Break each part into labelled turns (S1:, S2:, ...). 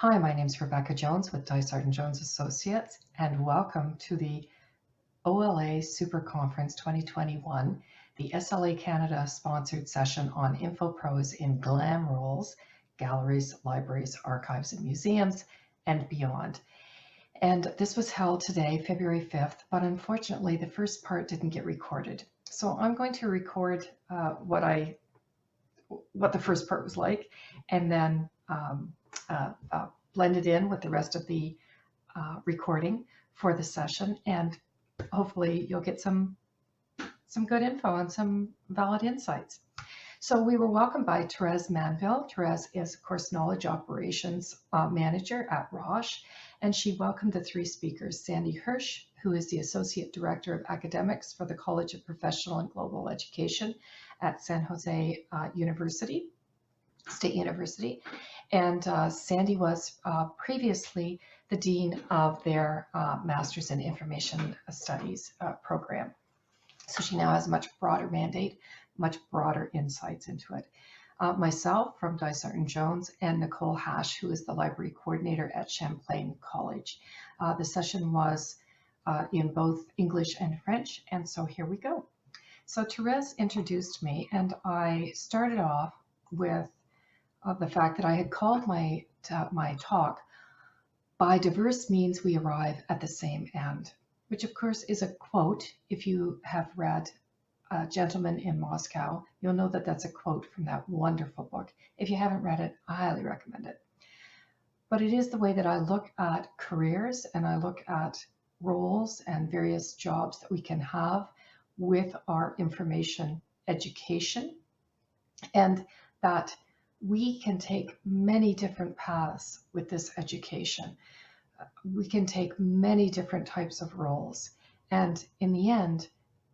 S1: Hi, my name is Rebecca Jones with Dysart and Jones Associates, and welcome to the OLASuperconference 2021, the SLACanada sponsored session on InfoPros in GLAM roles, galleries, libraries, archives, and museums, and beyond. And this was held today, February 5th, but unfortunately the first part didn't get recorded. So I'm going to record what the first part was like, and then blend it in with the rest of the recording for the session, and hopefully you'll get some good info and some valid insights. So we were welcomed by Therese Mainville. Therese is, of course, Knowledge Operations Manager at Roche, and she welcomed the three speakers, Sandy Hirsh, who is the Associate Director of Academics for the College of Professional and Global Education at San Jose State University. And Sandy was previously the Dean of their Master's in Information Studies program. So she now has a much broader mandate, much broader insights into it. Myself from Dysart and Jones, and Nicole Hache, who is the Library Coordinator at Champlain College. The session was in both English and French, and so here we go. So Therese introduced me, and I started off with the fact that I had called my talk "By Diverse Means We Arrive at the Same End," which of course is a quote. If you have read Gentleman in Moscow, you'll know that that's a quote from that wonderful book. If you haven't read it, I highly recommend it. But it is the way that I look at careers, and I look at roles and various jobs that we can have with our information education, and that we can take many different paths with this education. We can take many different types of roles. And in the end,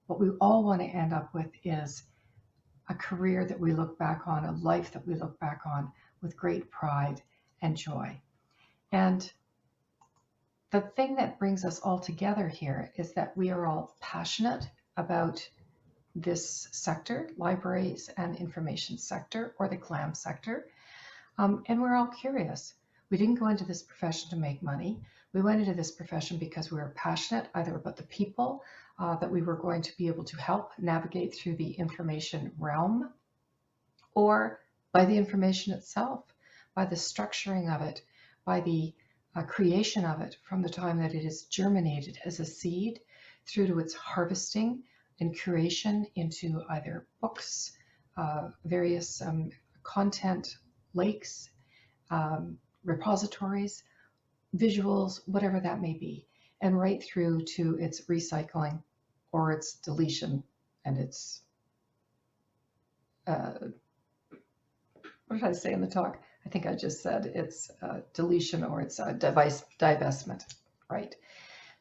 S1: what we all want to end up with is a career that we look back on, a life that we look back on with great pride and joy. And the thing that brings us all together here is that we are all passionate about this sector, libraries and information sector, or the GLAM sector, and we're all curious. We didn't go into this profession to make money. We went into this profession because we were passionate either about the people that we were going to be able to help navigate through the information realm, or by the information itself, by the structuring of it, by the creation of it from the time that it is germinated as a seed through to its harvesting and curation into either books, various content lakes, repositories, visuals, whatever that may be, and right through to its recycling or its deletion and its, what did I say in the talk? I think I just said its deletion or its divestment, right?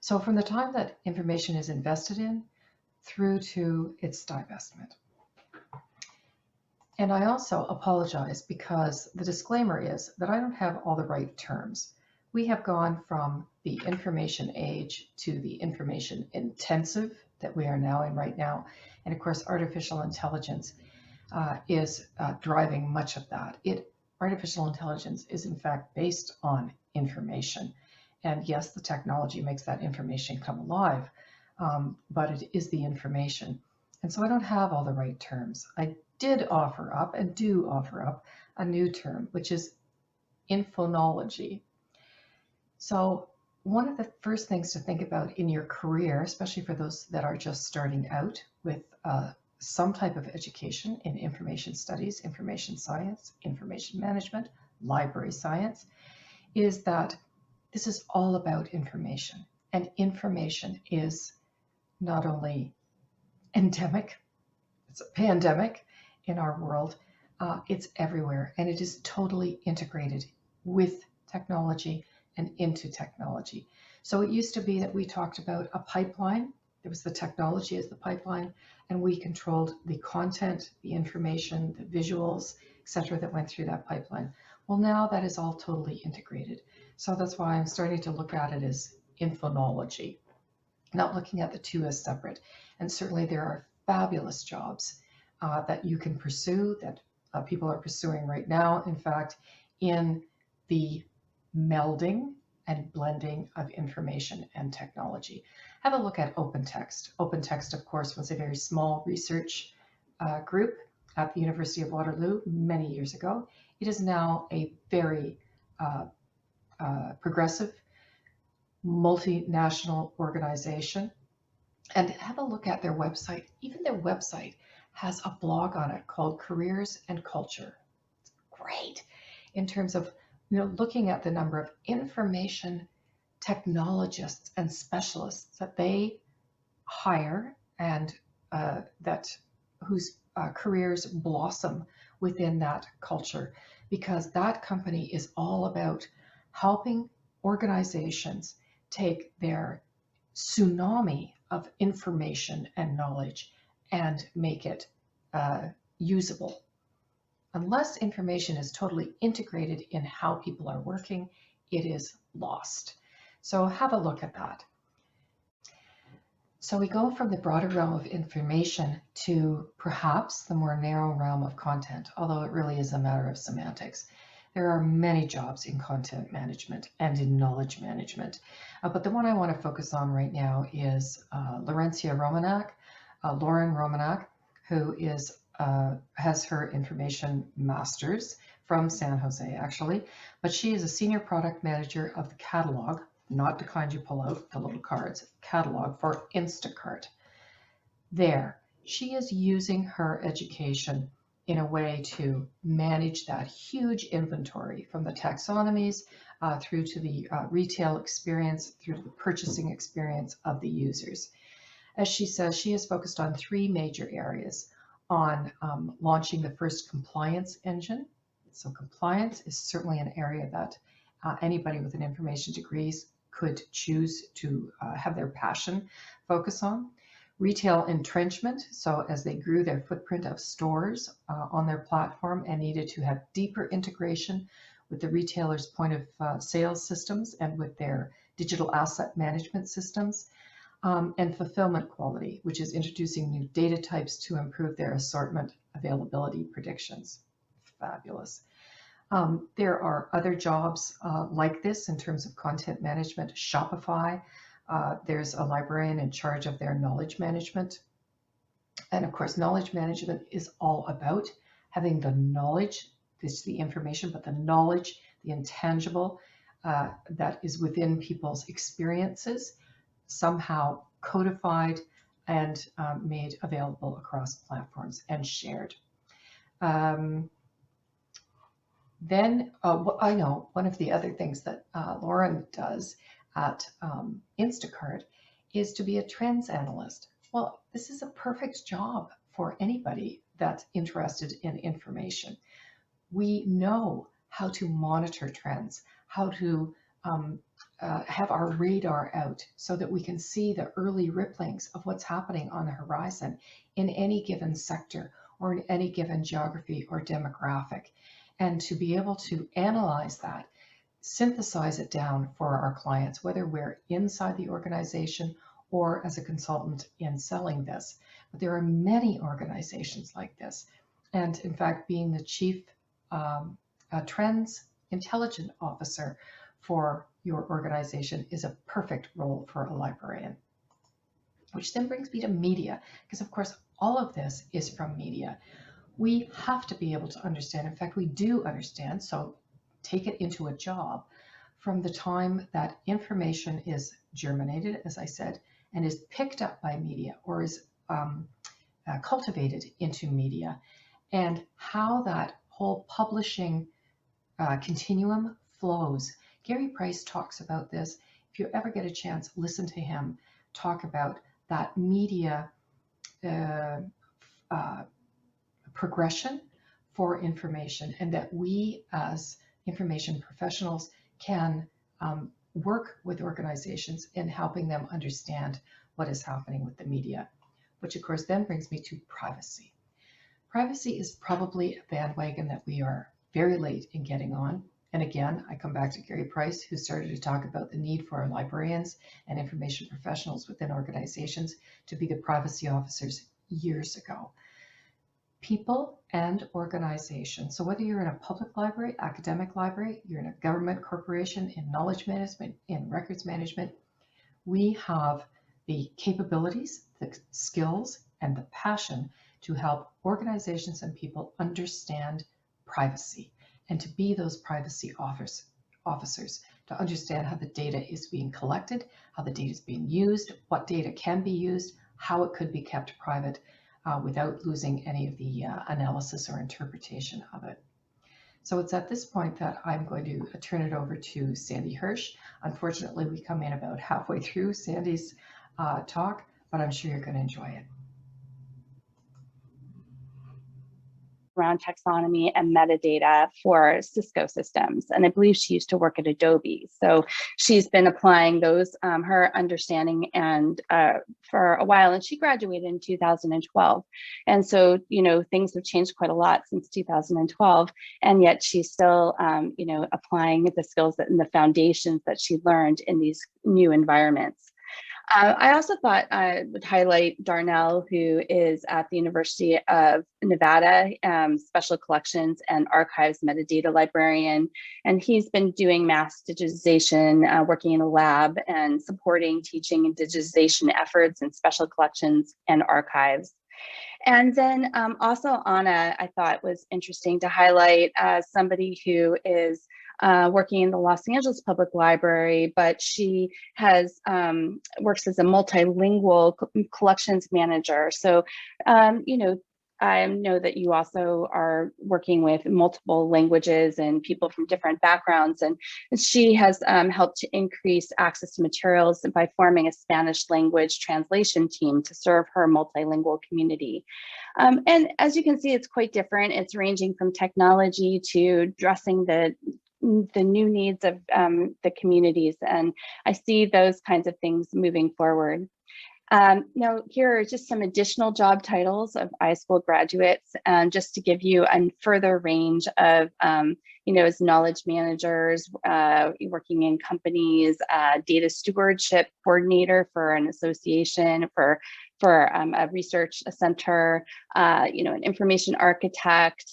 S1: So from the time that information is invested in through to its divestment. And I also apologize because the disclaimer is that I don't have all the right terms. We have gone from the information age to the information intensive that we are now in right now. And of course, artificial intelligence is driving much of that. Artificial intelligence is in fact based on information. And yes, the technology makes that information come alive, but it is the information. And so I don't have all the right terms. I did offer up and do offer up a new term, which is infonology. So one of the first things to think about in your career, especially for those that are just starting out with some type of education in information studies, information science, information management, library science, is that this is all about information. And information is not only endemic, it's a pandemic in our world, it's everywhere, and it is totally integrated with technology and into technology. So it used to be that we talked about a pipeline. There was the technology as the pipeline, and we controlled the content, the information, the visuals, etc. that went through that pipeline. Well, now that is all totally integrated. So that's why I'm starting to look at it as infonology, not looking at the two as separate. And certainly there are fabulous jobs that you can pursue, that people are pursuing right now. In fact, in the melding and blending of information and technology. Have a look at OpenText. OpenText, of course, was a very small research group at the University of Waterloo many years ago. It is now a very progressive, multinational organization. And have a look at their website. Even their website has a blog on it called Careers and Culture. It's great in terms of looking at the number of information technologists and specialists that they hire and whose careers blossom within that culture, because that company is all about helping organizations take their tsunami of information and knowledge and make it usable. Unless information is totally integrated in how people are working, it is lost. So have a look at that. So we go from the broader realm of information to perhaps the more narrow realm of content, although it really is a matter of semantics. There are many jobs in content management and in knowledge management, but the one I want to focus on right now is Lauren Romanak, who has her information master's from San Jose, actually, but she is a senior product manager of the catalog, not the kind you pull out, the little cards, catalog for Instacart. There, she is using her education in a way to manage that huge inventory, from the taxonomies through to the retail experience, through to the purchasing experience of the users. As she says, she is focused on 3 major areas: on launching the first compliance engine. So compliance is certainly an area that anybody with an information degree could choose to have their passion focus on. Retail entrenchment, so as they grew their footprint of stores on their platform and needed to have deeper integration with the retailer's point of sales systems and with their digital asset management systems. And fulfillment quality, which is introducing new data types to improve their assortment availability predictions. Fabulous. There are other jobs like this in terms of content management. Shopify, there's a librarian in charge of their knowledge management. And of course, knowledge management is all about having the knowledge, this is the information, but the knowledge, the intangible that is within people's experiences, somehow codified and made available across platforms and shared. Then I know one of the other things that Lauren does at Instacart is to be a trends analyst. Well, this is a perfect job for anybody that's interested in information. We know how to monitor trends, how to have our radar out so that we can see the early ripplings of what's happening on the horizon in any given sector or in any given geography or demographic, and to be able to analyze that, synthesize it down for our clients, whether we're inside the organization or as a consultant in selling this. But there are many organizations like this. And in fact, being the chief trends intelligence officer for your organization is a perfect role for a librarian. Which then brings me to media, because of course, all of this is from media. We have to be able to understand, in fact, we do understand, so take it into a job from the time that information is germinated, as I said, and is picked up by media or is cultivated into media, and how that whole publishing continuum flows. Gary Price talks about this. If you ever get a chance, listen to him talk about that media progression for information, and that we as information professionals can work with organizations in helping them understand what is happening with the media, which of course then brings me to privacy. Privacy is probably a bandwagon that we are very late in getting on. And again, I come back to Gary Price, who started to talk about the need for librarians and information professionals within organizations to be the privacy officers years ago. people and organization. So whether you're in a public library, academic library, you're in a government corporation, in knowledge management, in records management, we have the capabilities, the skills, and the passion to help organizations and people understand privacy and to be those privacy officers, to understand how the data is being collected, how the data is being used, what data can be used, how it could be kept private without losing any of the analysis or interpretation of it. So it's at this point that I'm going to turn it over to Sandy Hirsh. Unfortunately, we come in about halfway through Sandy's talk, but I'm sure you're going to enjoy it.
S2: Around taxonomy and metadata for Cisco systems. And I believe she used to work at Adobe. So she's been applying those, her understanding and for a while, and she graduated in 2012. And so, you know, things have changed quite a lot since 2012, and yet she's still, you know, applying the skills and the foundations that she learned in these new environments. I also thought I would highlight Darnell, who is at the University of Nevada, Special Collections and Archives Metadata Librarian. And he's been doing mass digitization, working in a lab and supporting teaching and digitization efforts in special collections and archives. And then also Anna, I thought was interesting to highlight as somebody who is working in the Los Angeles Public Library, but she has works as a multilingual collections manager. So, you know, I know that you also are working with multiple languages and people from different backgrounds, and she has helped to increase access to materials by forming a Spanish language translation team to serve her multilingual community. And as you can see, it's quite different. It's ranging from technology to addressing the new needs of the communities. And I see those kinds of things moving forward. Now, here are just some additional job titles of iSchool graduates, just to give you a further range of, you know, as knowledge managers, working in companies, data stewardship coordinator for an association, for a research center, you know, an information architect,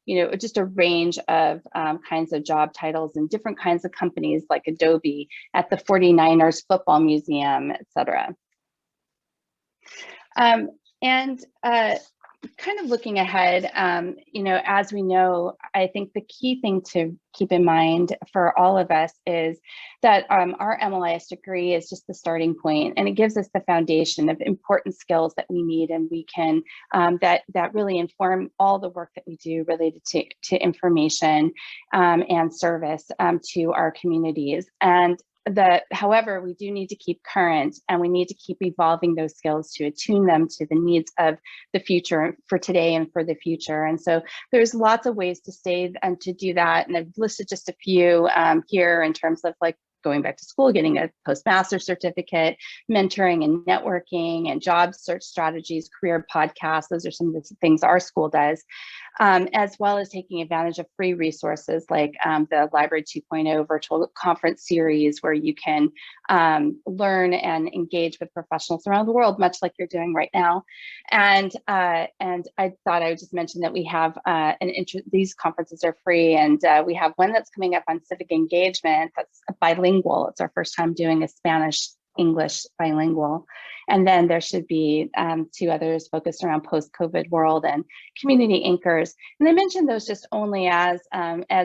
S2: you know, just a range of kinds of job titles in different kinds of companies like Adobe, at the 49ers football museum, et cetera. And kind of looking ahead, you know, as we know, I think the key thing to keep in mind for all of us is that our MLIS degree is just the starting point, and it gives us the foundation of important skills that we need, and we can that really inform all the work that we do related to information and service to our communities. And however, we do need to keep current, and we need to keep evolving those skills to attune them to the needs of the future, for today and for the future. And so there's lots of ways to stay and to do that. And I've listed just a few here in terms of like going back to school, getting a postmaster certificate, mentoring and networking, and job search strategies, career podcasts. Those are some of the things our school does, as well as taking advantage of free resources like the Library 2.0 virtual conference series, where you can learn and engage with professionals around the world, much like you're doing right now. And I thought I would just mention that we have these conferences are free, and we have one that's coming up on civic engagement that's bilingual. It's our first time doing a Spanish-English bilingual. And then there should be 2 others focused around post-COVID world and community anchors. And I mentioned those just only as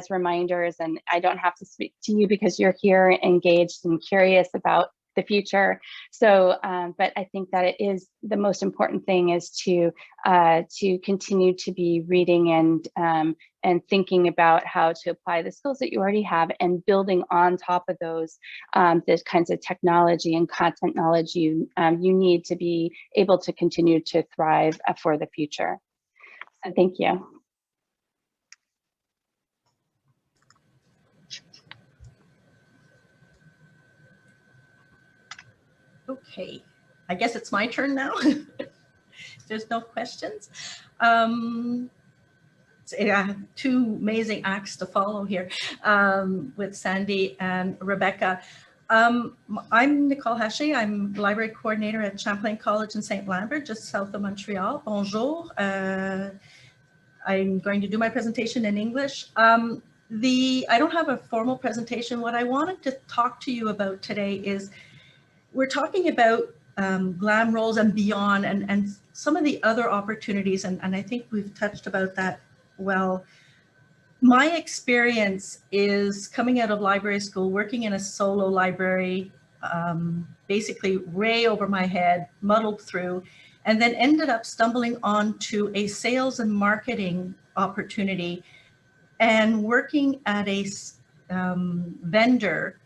S2: reminders, and I don't have to speak to you because you're here engaged and curious about the future. So, but I think that it is the most important thing is to continue to be reading and thinking about how to apply the skills that you already have, and building on top of those the kinds of technology and content knowledge you need to be able to continue to thrive for the future. So thank you.
S3: Okay, I guess it's my turn now. There's no questions. Yeah, 2 amazing acts to follow here with Sandy and Rebecca. I'm Nicole Hache. I'm Library Coordinator at Champlain College in St. Lambert, just south of Montreal. Bonjour. I'm going to do my presentation in English. I don't have a formal presentation. What I wanted to talk to you about today is we're talking about GLAM roles and beyond, and some of the other opportunities, and I think we've touched about that well. My experience is coming out of library school, working in a solo library, basically way over my head, muddled through, and then ended up stumbling onto a sales and marketing opportunity and working at a vendor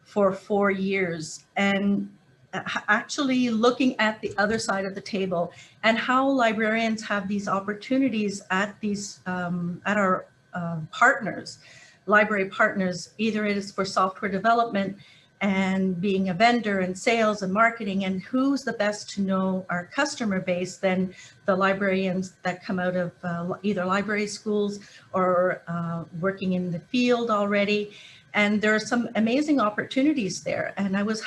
S3: for 4 years, and actually looking at the other side of the table and how librarians have these opportunities at these at our partners, library partners. Either it is for software development and being a vendor and sales and marketing, and who's the best to know our customer base than the librarians that come out of either library schools or working in the field already. And there are some amazing opportunities there. And I was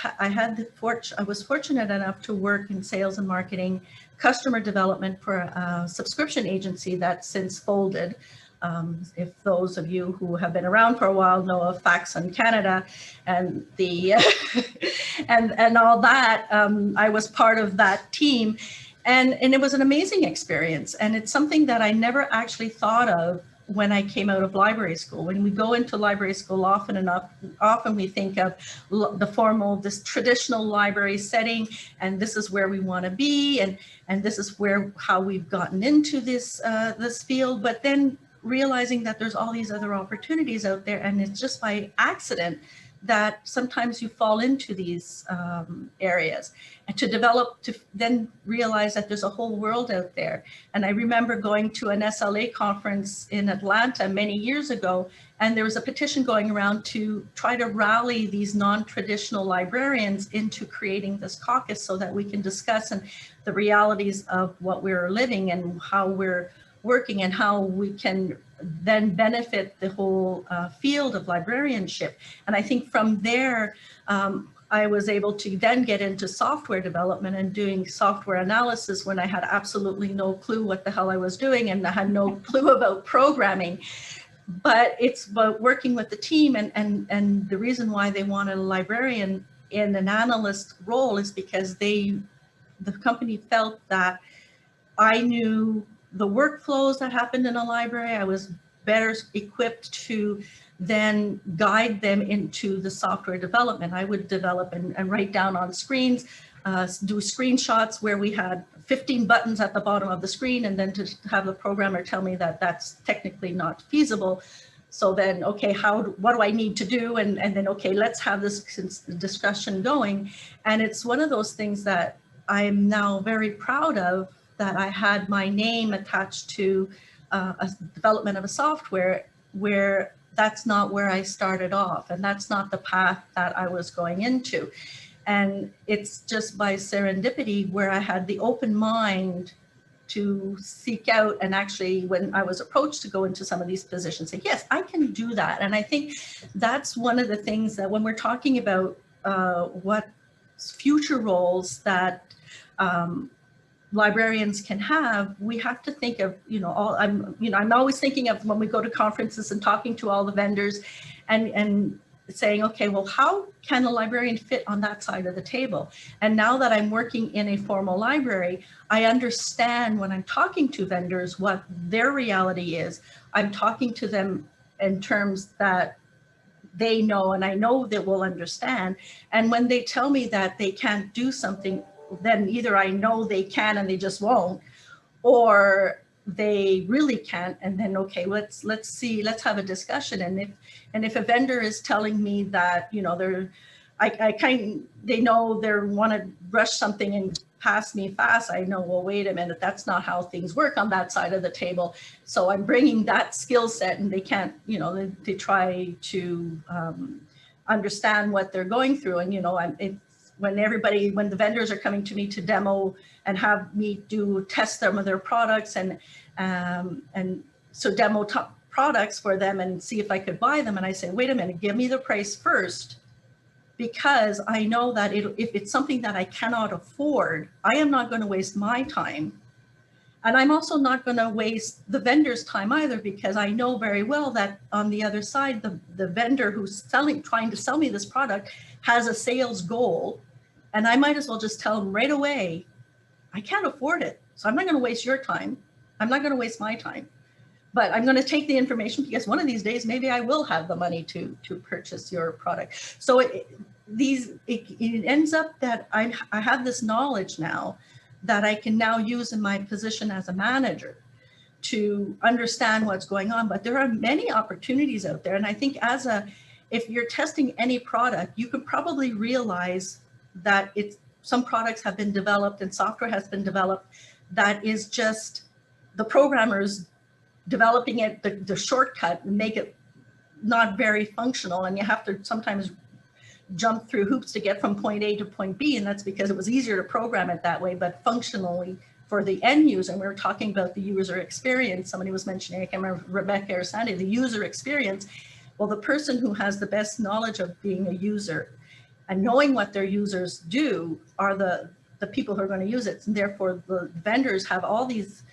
S3: fortunate enough to work in sales and marketing, customer development for a subscription agency that's since folded. If those of you who have been around for a while know of SLACanada and the and all that, I was part of that team, and it was an amazing experience. And it's something that I never actually thought of when I came out of library school. When we go into library school, often we think of the formal, this traditional library setting, and this is where we want to be, and this is how we've gotten into this this field. But then realizing that there's all these other opportunities out there, and it's just by accident that sometimes you fall into these areas, and to then realize that there's a whole world out there. And I remember going to an SLA conference in Atlanta many years ago, and there was a petition going around to try to rally these non-traditional librarians into creating this caucus so that we can discuss the realities of what we're living and how we're working and how we can then benefit the whole field of librarianship. And I think from there, I was able to then get into software development and doing software analysis when I had absolutely no clue what the hell I was doing, and I had no clue about programming. But it's about working with the team, and the reason why they wanted a librarian in an analyst role is because the company felt that I knew the workflows that happened in a library. I was better equipped to then guide them into the software development. I would develop and write down on screens, do screenshots where we had 15 buttons at the bottom of the screen, and then to have the programmer tell me that that's technically not feasible. So then, okay, what do I need to do? And then, okay, let's have this discussion going. And it's one of those things that I'm now very proud of, that I had my name attached to a development of a software where that's not where I started off, and that's not the path that I was going into. And it's just by serendipity where I had the open mind to seek out, and actually when I was approached to go into some of these positions, say, yes, I can do that. And I think that's one of the things that when we're talking about what future roles that librarians can have, we have to think of, I'm always thinking of when we go to conferences and talking to all the vendors and saying, okay, well, how can a librarian fit on that side of the table? And now that I'm working in a formal library, I understand when I'm talking to vendors what their reality is. I'm talking to them in terms that they know, and I know they will understand. And when they tell me that they can't do something, then either I know they can and they just won't, or they really can't. And then, okay, let's have a discussion. And if a vendor is telling me that, they know they want to rush something and pass me fast, I know, well, wait a minute, that's not how things work on that side of the table. So I'm bringing that skill set, and they can't, they try to understand what they're going through. And, when the vendors are coming to me to demo and have me test some of their products and so demo products for them and see if I could buy them. And I say, wait a minute, give me the price first, because I know that if it's something that I cannot afford, I am not going to waste my time. And I'm also not going to waste the vendor's time either, because I know very well that on the other side, the vendor who's trying to sell me this product has a sales goal. And I might as well just tell them right away, I can't afford it. So I'm not going to waste your time. I'm not going to waste my time. But I'm going to take the information, because one of these days, maybe I will have the money to purchase your product. So it ends up that I have this knowledge now that I can now use in my position as a manager to understand what's going on. But there are many opportunities out there. And I think if you're testing any product, you could probably realize that some products have been developed and software has been developed that is just the programmers developing it, the shortcut, and make it not very functional. And you have to sometimes jump through hoops to get from point A to point B. And that's because it was easier to program it that way, but functionally for the end user, and we were talking about the user experience. Somebody was mentioning, I can't remember, Rebecca or Sandy, the user experience. Well, the person who has the best knowledge of being a user and knowing what their users do are the people who are going to use it. And therefore the vendors have all these,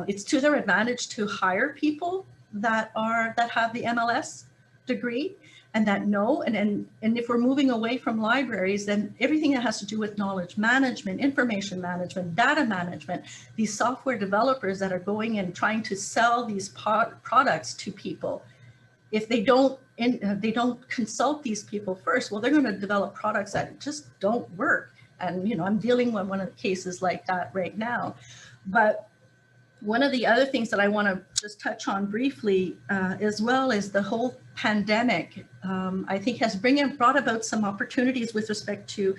S3: it's to their advantage to hire people that have the MLS degree and that know. And if we're moving away from libraries, then everything that has to do with knowledge management, information management, data management, these software developers that are going and trying to sell these products to people, if they don't consult these people first, well, they're going to develop products that just don't work. And I'm dealing with one of the cases like that right now. But one of the other things that I want to just touch on briefly as well is the whole pandemic, I think has brought about some opportunities with respect to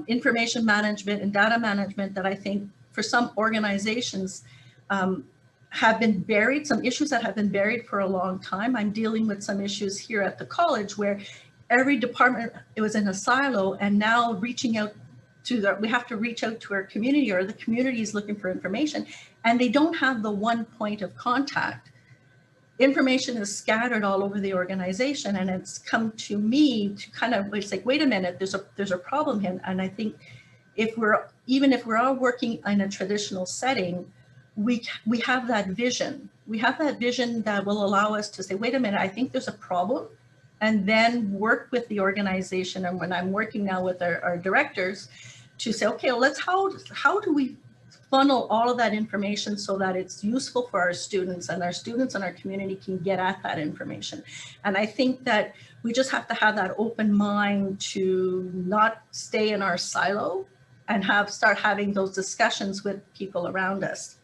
S3: information management and data management that I think for some organizations have been buried, some issues that have been buried for a long time. I'm dealing with some issues here at the college where every department, it was in a silo, and now reaching out we have to reach out to our community, or the community is looking for information, and they don't have the one point of contact. Information is scattered all over the organization, and it's come to me to kind of, it's like, wait a minute, there's a problem here. And I think even if we're all working in a traditional setting, we have that vision. We have that vision that will allow us to say, wait a minute, I think there's a problem, and then work with the organization. And when I'm working now with our directors to say, okay, well, how do we funnel all of that information so that it's useful for our students and our community can get at that information. And I think that we just have to have that open mind to not stay in our silo and start having those discussions with people around us.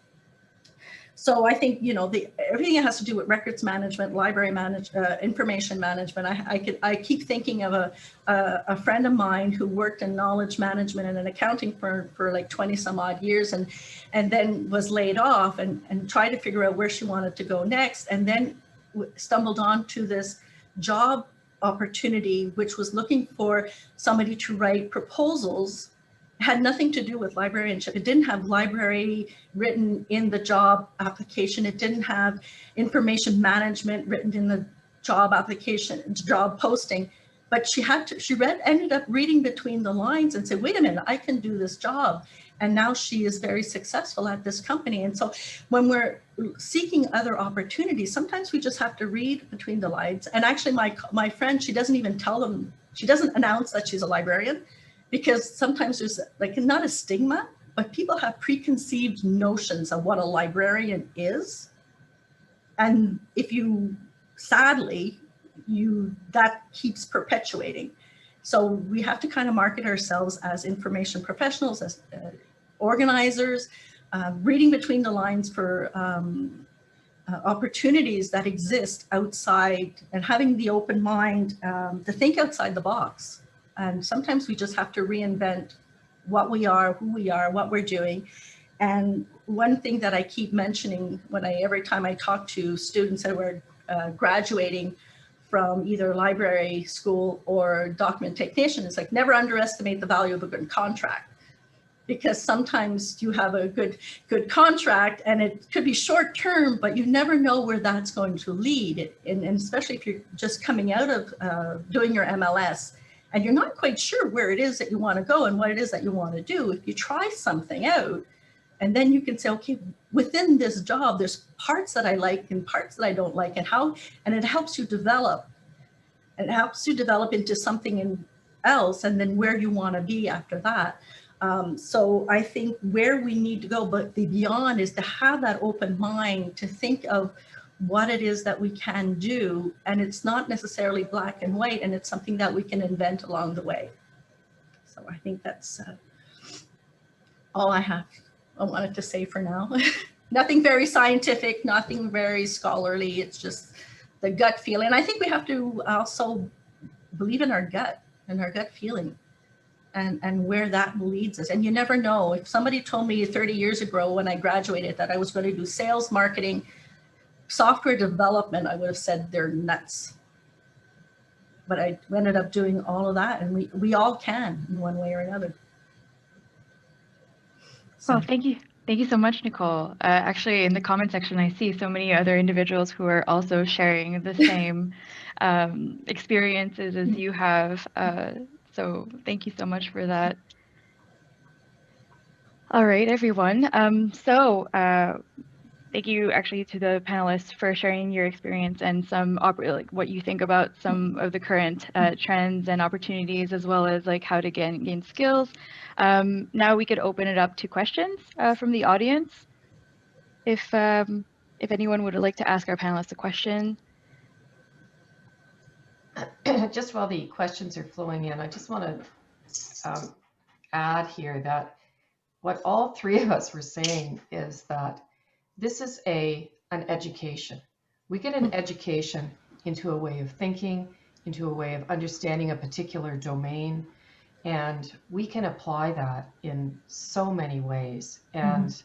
S3: So I think, everything that has to do with records management, library management, information management. I keep thinking of a friend of mine who worked in knowledge management and in accounting for like 20 some odd years, and then was laid off and tried to figure out where she wanted to go next, and then stumbled onto this job opportunity, which was looking for somebody to write proposals. Had nothing to do with librarianship. It didn't have library written in the job application. It didn't have information management written in the job application, job posting. But she ended up reading between the lines and said, wait a minute, I can do this job. And now she is very successful at this company. And so when we're seeking other opportunities, sometimes we just have to read between the lines. And actually my friend, she doesn't even tell them, she doesn't announce that she's a librarian, because sometimes there's not a stigma, but people have preconceived notions of what a librarian is. And sadly, that keeps perpetuating. So we have to kind of market ourselves as information professionals, as organizers, reading between the lines for opportunities that exist outside, and having the open mind to think outside the box. And sometimes we just have to reinvent what we are, who we are, what we're doing. And one thing that I keep mentioning every time I talk to students that were graduating from either library school or document technician, is like, never underestimate the value of a good contract. Because sometimes you have a good contract and it could be short term, but you never know where that's going to lead. And especially if you're just coming out of doing your MLS, and you're not quite sure where it is that you want to go and what it is that you want to do, if you try something out, and then you can say, okay, within this job, there's parts that I like and parts that I don't like, and it helps you develop. It helps you develop into something else, and then where you want to be after that. So I think where we need to go, but the beyond, is to have that open mind to think of what it is that we can do. And it's not necessarily black and white, and it's something that we can invent along the way. So I think that's all I wanted to say for now. Nothing very scientific, nothing very scholarly. It's just the gut feeling. I think we have to also believe in our gut and our gut feeling, and where that leads us. And you never know. If somebody told me 30 years ago when I graduated that I was going to do sales, marketing, software development, I would have said they're nuts. But I ended up doing all of that, and we all can in one way or another. So.
S4: Well, thank you. Thank you so much, Nicole. Actually, in the comment section, I see so many other individuals who are also sharing the same experiences as you have. So thank you so much for that. All right, everyone. Thank you actually to the panelists for sharing your experience and some what you think about some of the current trends and opportunities, as well as like how to gain skills. Now we could open it up to questions from the audience. If anyone would like to ask our panelists a question.
S1: Just while the questions are flowing in, I just want to add here that what all three of us were saying is that this is an education. We get an education into a way of thinking, into a way of understanding a particular domain, and we can apply that in so many ways. And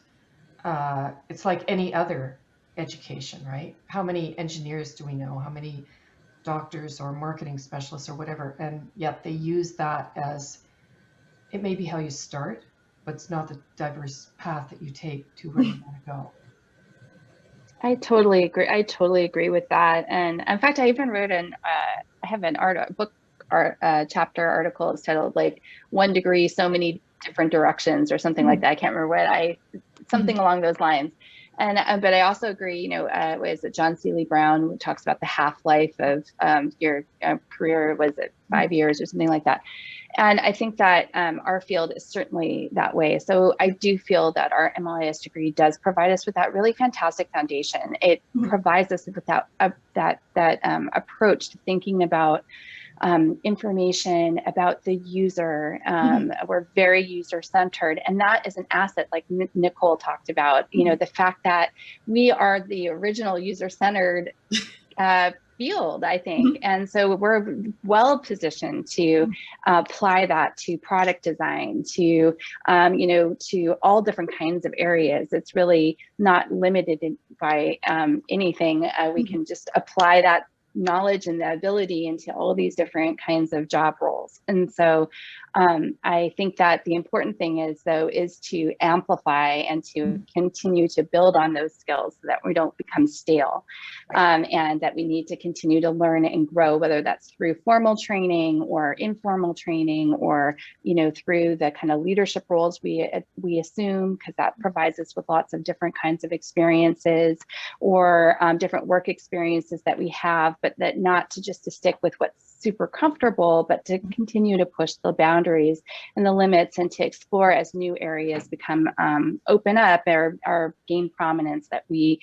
S1: it's like any other education, right? How many engineers do we know? How many doctors or marketing specialists or whatever? And yet they use that as, it may be how you start, but it's not the diverse path that you take to where you want to go.
S2: I totally agree. I totally agree with that. And in fact, I even wrote I have an chapter article. It's titled like 1 degree, so many different directions or something like that. I can't remember something along those lines. And but I also agree, you know, was it John Seeley Brown who talks about the half-life of your career, was it 5 years or something like that? And I think that our field is certainly that way. So I do feel that our MLIS degree does provide us with that really fantastic foundation. It provides us with that approach to thinking about information about the user. We're very user-centered, and that is an asset, like Nicole talked about. You know, the fact that we are the original user-centered field, I think, and so we're well positioned to apply that to product design, to you know, to all different kinds of areas. It's really not limited by anything. We can just apply that knowledge and the ability into all these different kinds of job roles. And so I think that the important thing is to amplify and to continue to build on those skills so that we don't become stale, and that we need to continue to learn and grow, whether that's through formal training or informal training, or, you know, through the kind of leadership roles we assume, because that provides us with lots of different kinds of experiences, or different work experiences that we have, but that not to just to stick with what's super comfortable, but to continue to push the boundaries and the limits, and to explore as new areas become open up or gain prominence, that we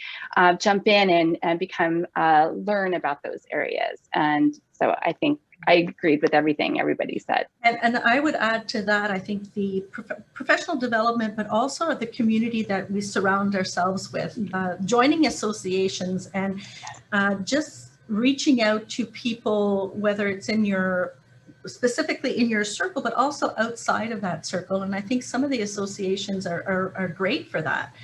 S2: jump in and become learn about those areas. And so I think I agreed with everything everybody said.
S3: And I would add to that, I think the professional development, but also the community that we surround ourselves with, joining associations, and just reaching out to people, whether it's specifically in your circle, but also outside of that circle. And I think some of the associations are great for that.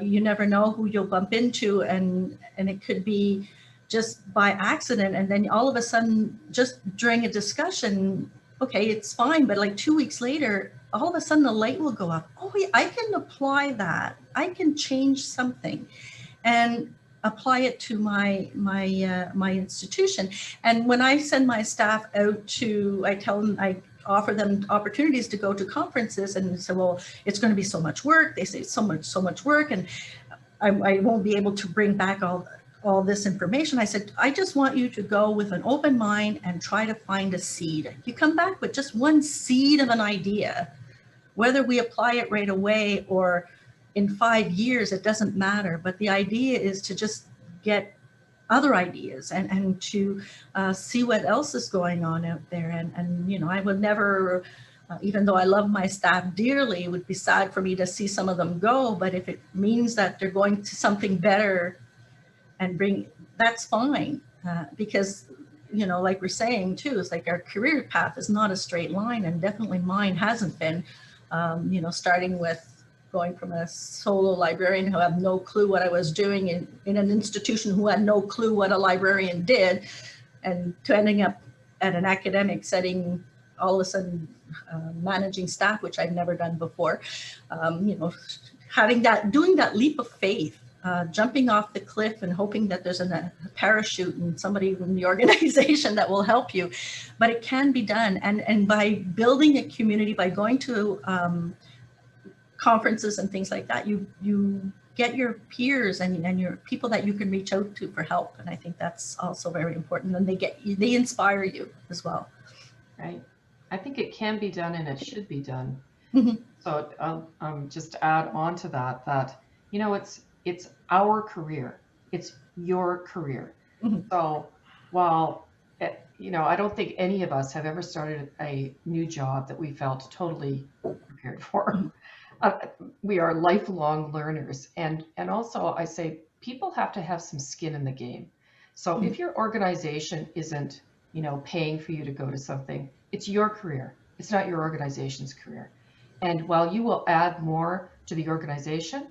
S3: You never know who you'll bump into, and it could be just by accident, and then all of a sudden, just during a discussion, okay, it's fine, but like 2 weeks later, all of a sudden the light will go up. Oh, I can apply that. I can change something. And apply it to my institution. And when I send my staff out to, I offer them opportunities to go to conferences, and say, well, it's going to be so much work. They say so much work, and I won't be able to bring back all this information. I said, I just want you to go with an open mind and try to find a seed. You come back with just one seed of an idea, whether we apply it right away or in 5 years, it doesn't matter. But the idea is to just get other ideas and to see what else is going on out there. And you know, I would never, even though I love my staff dearly, it would be sad for me to see some of them go. But if it means that they're going to something better and that's fine. Because, you know, like we're saying too, it's like our career path is not a straight line, and definitely mine hasn't been, you know, starting with going from a solo librarian who had no clue what I was doing in an institution who had no clue what a librarian did, and to ending up at an academic setting, all of a sudden managing staff, which I'd never done before. You know, doing that leap of faith, jumping off the cliff and hoping that there's a parachute and somebody in the organization that will help you. But it can be done. And by building a community, by going to conferences and things like that, you get your peers and your people that you can reach out to for help. And I think that's also very important. And they inspire you as well.
S1: Right. I think it can be done, and it should be done.
S3: Mm-hmm.
S1: So just to add on to that, you know, it's our career. It's your career.
S3: Mm-hmm.
S1: So while, you know, I don't think any of us have ever started a new job that we felt totally prepared for. We are lifelong learners. And also I say people have to have some skin in the game. So if your organization isn't, you know, paying for you to go to something, it's your career. It's not your organization's career. And while you will add more to the organization,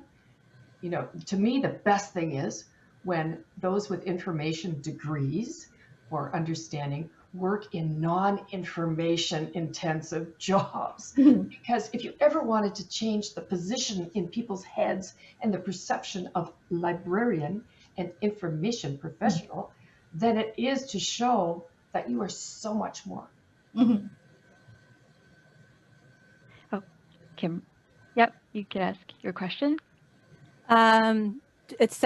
S1: you know, to me, the best thing is when those with information degrees or understanding work in non-information intensive jobs. Because if you ever wanted to change the position in people's heads and the perception of librarian and information professional, then it is to show that you are so much more.
S3: Mm-hmm.
S4: Oh, Kim. Yep, you can ask your question.
S5: It's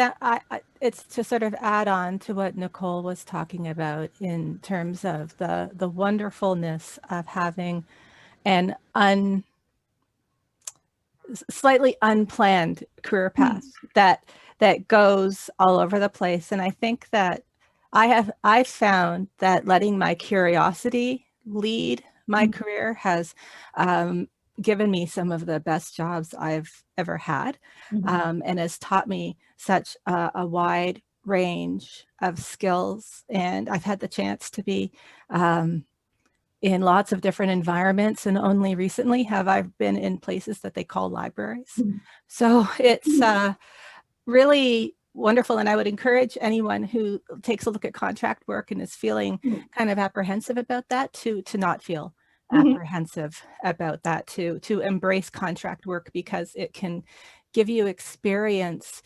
S5: to sort of add on to what Nicole was talking about in terms of the wonderfulness of having an slightly unplanned career path that goes all over the place. And I think that I've found that letting my curiosity lead my career has given me some of the best jobs I've ever had, and has taught me such a wide range of skills. And I've had the chance to be in lots of different environments, and only recently have I been in places that they call libraries. So it's really wonderful. And I would encourage anyone who takes a look at contract work and is feeling kind of apprehensive about that to not feel apprehensive about that, to embrace contract work, because it can give you experience,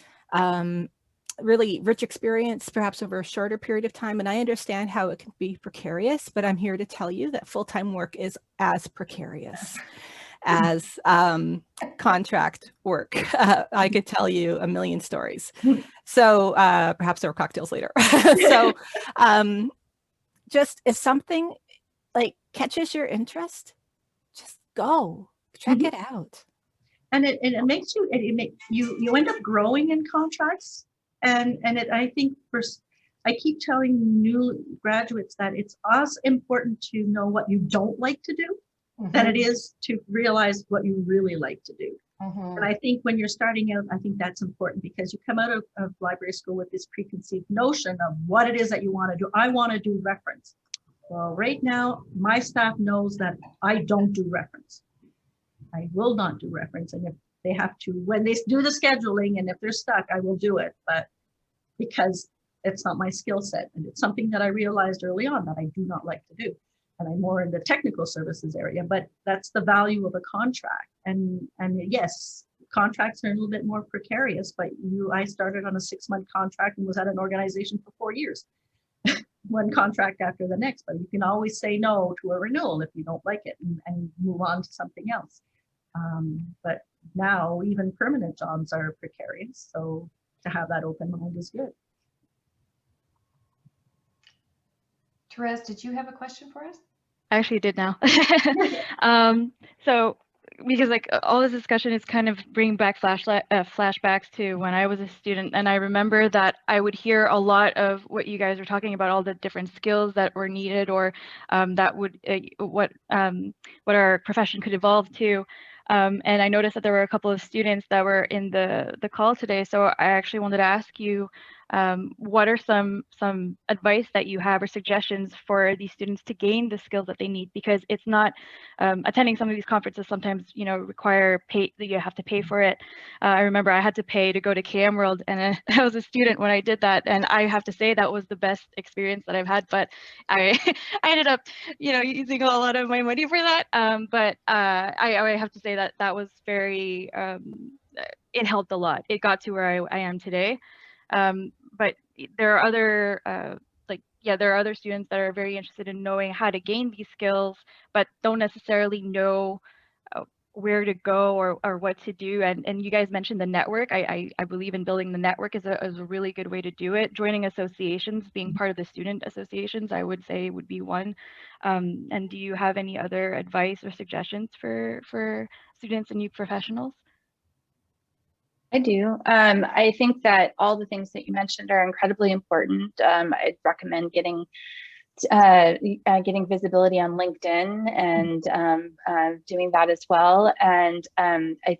S5: really rich experience, perhaps over a shorter period of time. And I understand how it can be precarious, but I'm here to tell you that full-time work is as precarious as contract work. I could tell you a million stories. So perhaps there were cocktails later. So just if something like catches your interest, just go check it out.
S3: And it makes you, you end up growing in contracts. And I think I keep telling new graduates that it's as important to know what you don't like to do than it is to realize what you really like to do. And I think when you're starting out, I think that's important, because you come out of library school with this preconceived notion of what it is that you want to do. I want to do reference. Well, right now, my staff knows that I don't do reference. I will not do reference. And if they have to, when they do the scheduling, and if they're stuck, I will do it. But because it's not my skill set, and it's something that I realized early on that I do not like to do. And I'm more in the technical services area, but that's the value of a contract. And yes, contracts are a little bit more precarious, but I started on a 6-month contract and was at an organization for 4 years. One contract after the next, but you can always say no to a renewal if you don't like it and move on to something else. But now even permanent jobs are precarious, so to have that open mind is good.
S1: Therese, did you have a question for us?
S4: I actually did now. So because like all this discussion is kind of bringing back flashbacks to when I was a student, and I remember that I would hear a lot of what you guys were talking about, all the different skills that were needed, or that would what our profession could evolve to. And I noticed that there were a couple of students that were in the call today, so I actually wanted to ask you, what are some advice that you have or suggestions for these students to gain the skills that they need? Because it's not attending some of these conferences sometimes, you know, require pay, you have to pay for it. I remember I had to pay to go to KM World, and I was a student when I did that, and I have to say that was the best experience that I've had. But I ended up, you know, using a lot of my money for that. But I have to say that was very it helped a lot. It got to where I am today. But there are other there are other students that are very interested in knowing how to gain these skills, but don't necessarily know where to go or what to do. And you guys mentioned the network. I believe in building the network is a really good way to do it. Joining associations, being part of the student associations, I would say would be one. And do you have any other advice or suggestions for students and new professionals?
S2: I do. I think that all the things that you mentioned are incredibly important. I'd recommend getting visibility on LinkedIn and doing that as well. And I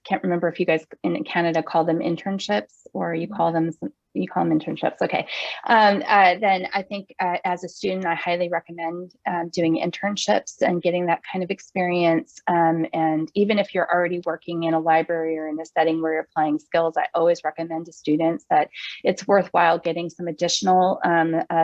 S2: can't remember if you guys in Canada call them internships or you call them internships. Okay. Then I think as a student, I highly recommend doing internships and getting that kind of experience. And even if you're already working in a library or in a setting where you're applying skills, I always recommend to students that it's worthwhile getting some additional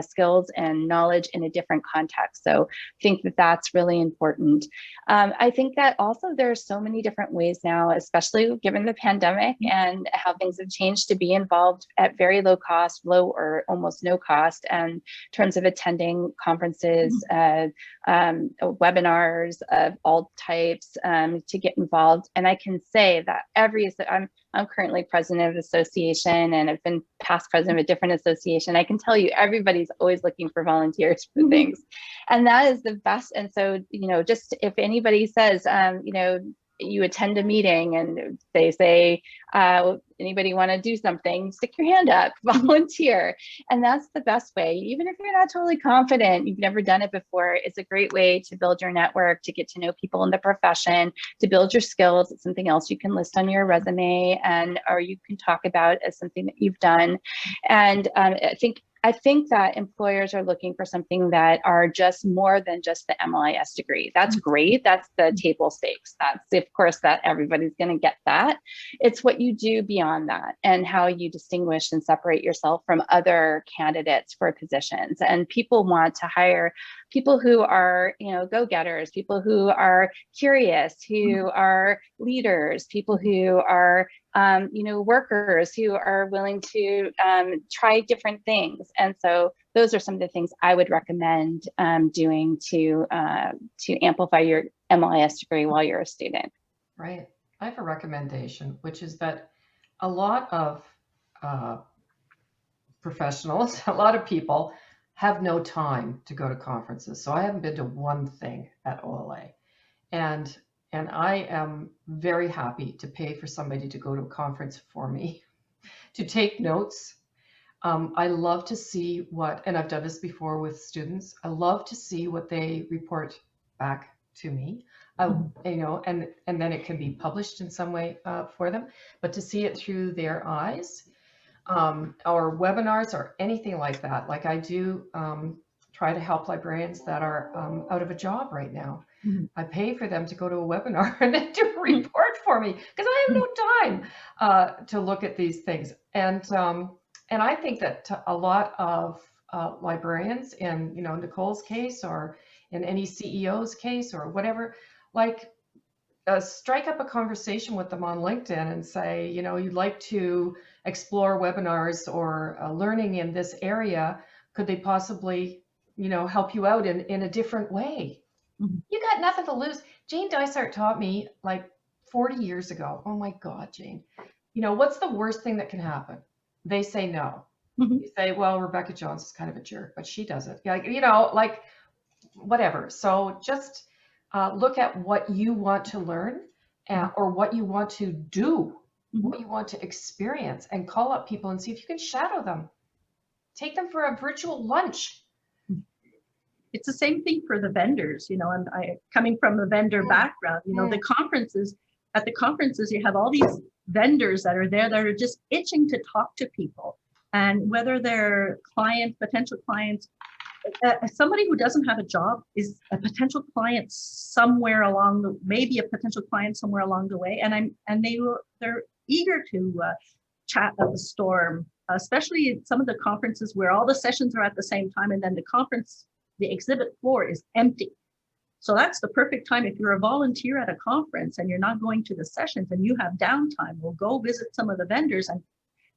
S2: skills and knowledge in a different context. So I think that that's really important. I think that also there are so many different ways now, especially given the pandemic and how things have changed, to be involved at very low cost, low or almost no cost, and in terms of attending conferences, webinars of all types, to get involved. And I can say that I'm currently president of the association, and I've been past president of a different association. I can tell you everybody's always looking for volunteers for things, and that is the best. And so, you know, just if anybody says, you know, you attend a meeting and they say, anybody want to do something, stick your hand up, volunteer. And that's the best way. Even if you're not totally confident, you've never done it before, it's a great way to build your network, to get to know people in the profession, to build your skills. It's something else you can list on your resume, or you can talk about as something that you've done. And I think that employers are looking for something that are just more than just the MLIS degree. That's great. That's the table stakes. That's, of course, that everybody's going to get that. It's what you do beyond that and how you distinguish and separate yourself from other candidates for positions. And people want to hire people who are, you know, go-getters, people who are curious, who are leaders, people who are you know, workers who are willing to try different things. And so those are some of the things I would recommend doing to amplify your MLIS degree while you're a student.
S1: Right. I have a recommendation, which is that a lot of professionals, a lot of people have no time to go to conferences. So I haven't been to one thing at OLA. And I am very happy to pay for somebody to go to a conference for me, to take notes. I love to see and I've done this before with students, I love to see what they report back to me, you know, and then it can be published in some way for them, but to see it through their eyes, or webinars or anything like that. Like I do try to help librarians that are out of a job right now. I pay for them to go to a webinar and then do a report for me because I have no time to look at these things. And I think that a lot of librarians, in, you know, Nicole's case or in any CEO's case or whatever, like strike up a conversation with them on LinkedIn and say, you know, you'd like to explore webinars or learning in this area. Could they possibly, you know, help you out in a different way?
S3: Mhm.
S1: You got nothing to lose. Jane Dysart taught me like 40 years ago. Oh my God, Jane. You know, what's the worst thing that can happen? They say no.
S3: Mhm.
S1: You say, well, Rebecca Jones is kind of a jerk, but she does it. Like, you know, like whatever. So just look at what you want to learn or what you want to do, what you want to experience, and call up people and see if you can shadow them. Take them for a virtual lunch.
S3: It's the same thing for the vendors, you know, and I, coming from a vendor background, you know, the conferences, at the conferences, you have all these vendors that are there that are just itching to talk to people. And whether they're clients, potential clients, somebody who doesn't have a job is a potential client somewhere along the, maybe a potential client somewhere along the way. And they're eager to chat up a storm, especially in some of the conferences where all the sessions are at the same time, and then the exhibit floor is empty. So that's the perfect time. If you're a volunteer at a conference and you're not going to the sessions and you have downtime, we'll go visit some of the vendors and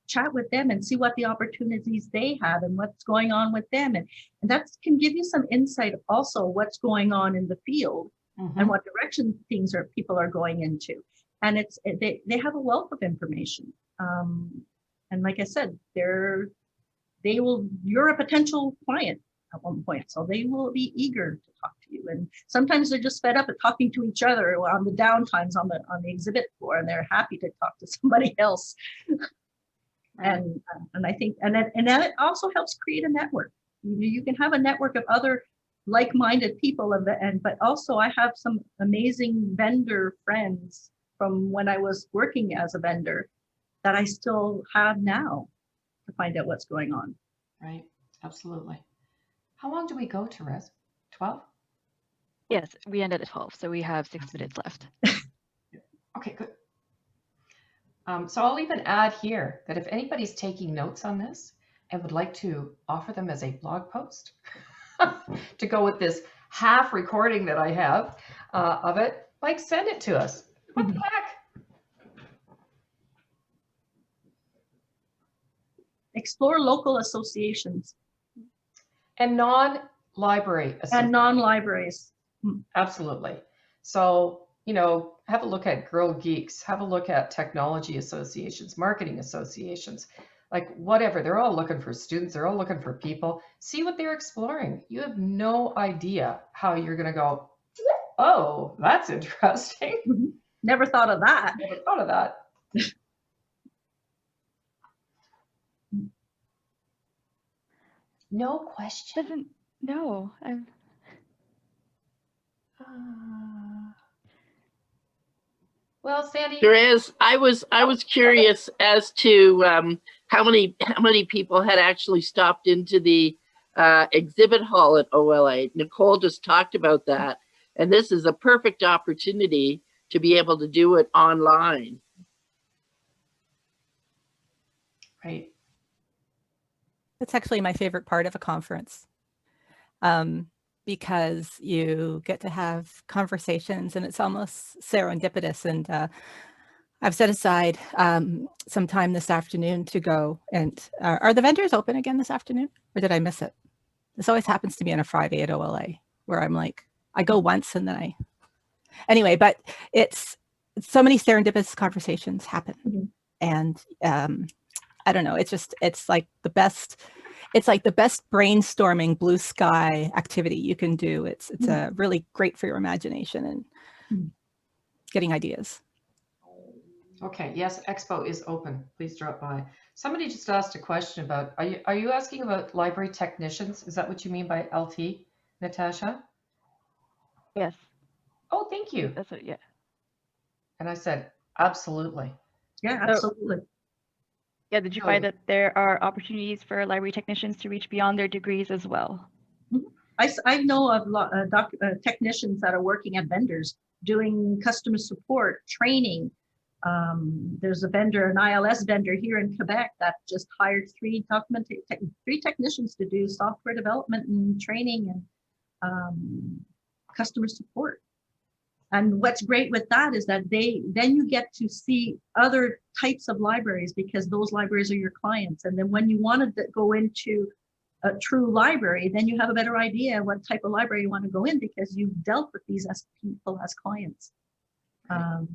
S3: chat with them and see what the opportunities they have and what's going on with them. And that can give you some insight also what's going on in the field and what direction people are going into. And they have a wealth of information. And like I said, you're a potential client at one point, so they will be eager to talk to you. And sometimes they're just fed up at talking to each other on the downtimes on the exhibit floor, and they're happy to talk to somebody else. And I think that also helps create a network. You can have a network of other like-minded people, but also I have some amazing vendor friends from when I was working as a vendor that I still have now to find out what's going on.
S1: Right, absolutely. How long do we go, Therese? 12?
S4: Yes, we ended at 12, so we have 6 minutes left.
S1: Okay, good. So I'll even add here that if anybody's taking notes on this and would like to offer them as a blog post to go with this half recording that I have of it, like send it to us. What the heck?
S3: Explore local associations.
S1: And non-library associations.
S3: And non-libraries.
S1: Absolutely. So, you know, have a look at Girl Geeks, have a look at technology associations, marketing associations, like whatever. They're all looking for students. They're all looking for people. See what they're exploring. You have no idea how you're going to go, oh, that's interesting.
S3: Never thought of that.
S1: Never thought of that. No question.
S4: No.
S1: Well, Sandy.
S6: Therese, I was curious as to how many people had actually stopped into the exhibit hall at OLA. Nicole just talked about that, and this is a perfect opportunity to be able to do it online.
S1: Right.
S5: That's actually my favorite part of a conference, because you get to have conversations and it's almost serendipitous. And I've set aside some time this afternoon to go. And are the vendors open again this afternoon, or did I miss it? This always happens to me on a Friday at OLA, where I'm like, I go once and then anyway, but it's so many serendipitous conversations happen. And I don't know, it's like the best brainstorming blue sky activity you can do. It's really great for your imagination and getting ideas.
S1: Okay, yes, Expo is open. Please drop by. Somebody just asked a question about, are you asking about library technicians? Is that what you mean by LT, Natasha?
S4: Yes.
S1: Oh, thank you.
S4: That's what, yeah.
S1: And I said, absolutely.
S3: Yeah, absolutely.
S4: Yeah, did you find that there are opportunities for library technicians to reach beyond their degrees as well?
S3: I know of technicians that are working at vendors doing customer support, training. There's a vendor, an ILS vendor here in Quebec that just hired three technicians to do software development and training and customer support. And what's great with that is that then you get to see other types of libraries, because those libraries are your clients. And then when you want to go into a true library, then you have a better idea what type of library you want to go in, because you've dealt with these as people, as clients.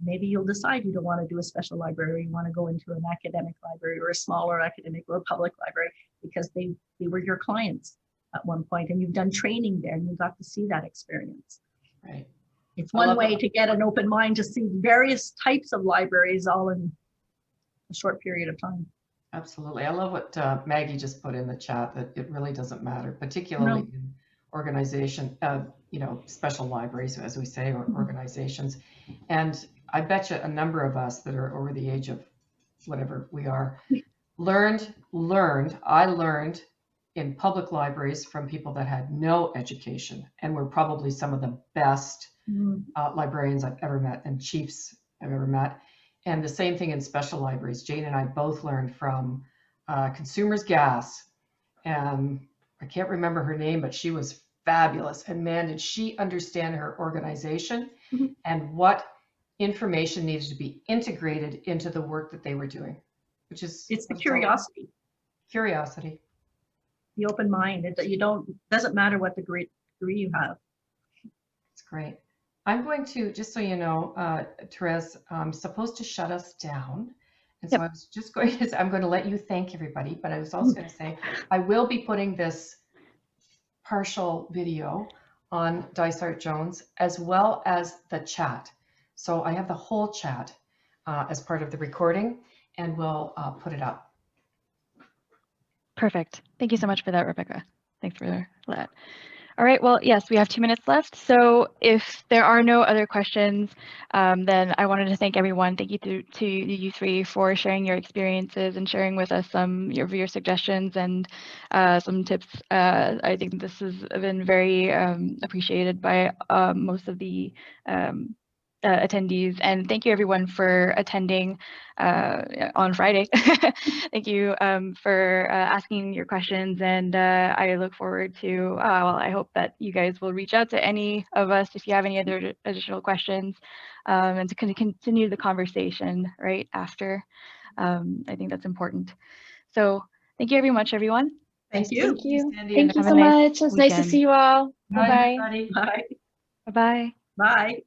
S3: Maybe you'll decide you don't want to do a special library, you want to go into an academic library or a smaller academic or a public library, because they were your clients at one point, and you've done training there and you got to see that experience.
S1: Right.
S3: It's one way to get an open mind to see various types of libraries all in a short period of time.
S1: Absolutely. I love what Maggie just put in the chat, that it really doesn't matter, particularly in organization, special libraries, as we say, or organizations. And I bet you a number of us that are over the age of whatever we are, I learned in public libraries from people that had no education and were probably some of the best librarians I've ever met and chiefs I've ever met. And the same thing in special libraries. Jane and I both learned from Consumers Gas. And I can't remember her name, but she was fabulous. And man, did she understand her organization and what information needed to be integrated into the work that they were doing, which is—
S3: it's the curiosity.
S1: Curiosity.
S3: The open mind. Doesn't matter what degree you have.
S1: It's great. I'm going to, just so you know, Therese, I'm supposed to shut us down. And so I was just going to say, I'm going to let you thank everybody, but I was also going to say, I will be putting this partial video on Dysart Jones, as well as the chat. So I have the whole chat as part of the recording, and we'll put it up.
S4: Perfect. Thank you so much for that, Rebecca. Thanks for that. All right, well, yes, we have 2 minutes left. So if there are no other questions, then I wanted to thank everyone. Thank you to you three for sharing your experiences and sharing with us some of your suggestions and some tips. I think this has been very appreciated by most of the attendees, and thank you everyone for attending on Friday. Thank you for asking your questions, and I look forward to, well, I hope that you guys will reach out to any of us if you have any other additional questions, and to continue the conversation right after. I think that's important. So thank you very much, everyone.
S3: Thank you.
S2: Thank you.
S1: Sandy,
S2: Thank you
S1: and
S2: so
S4: nice
S2: much. It was nice to
S4: weekend.
S2: see you all.
S1: bye,
S2: Bye-bye.
S1: everybody.
S3: Bye.
S4: Bye-bye.
S3: Bye.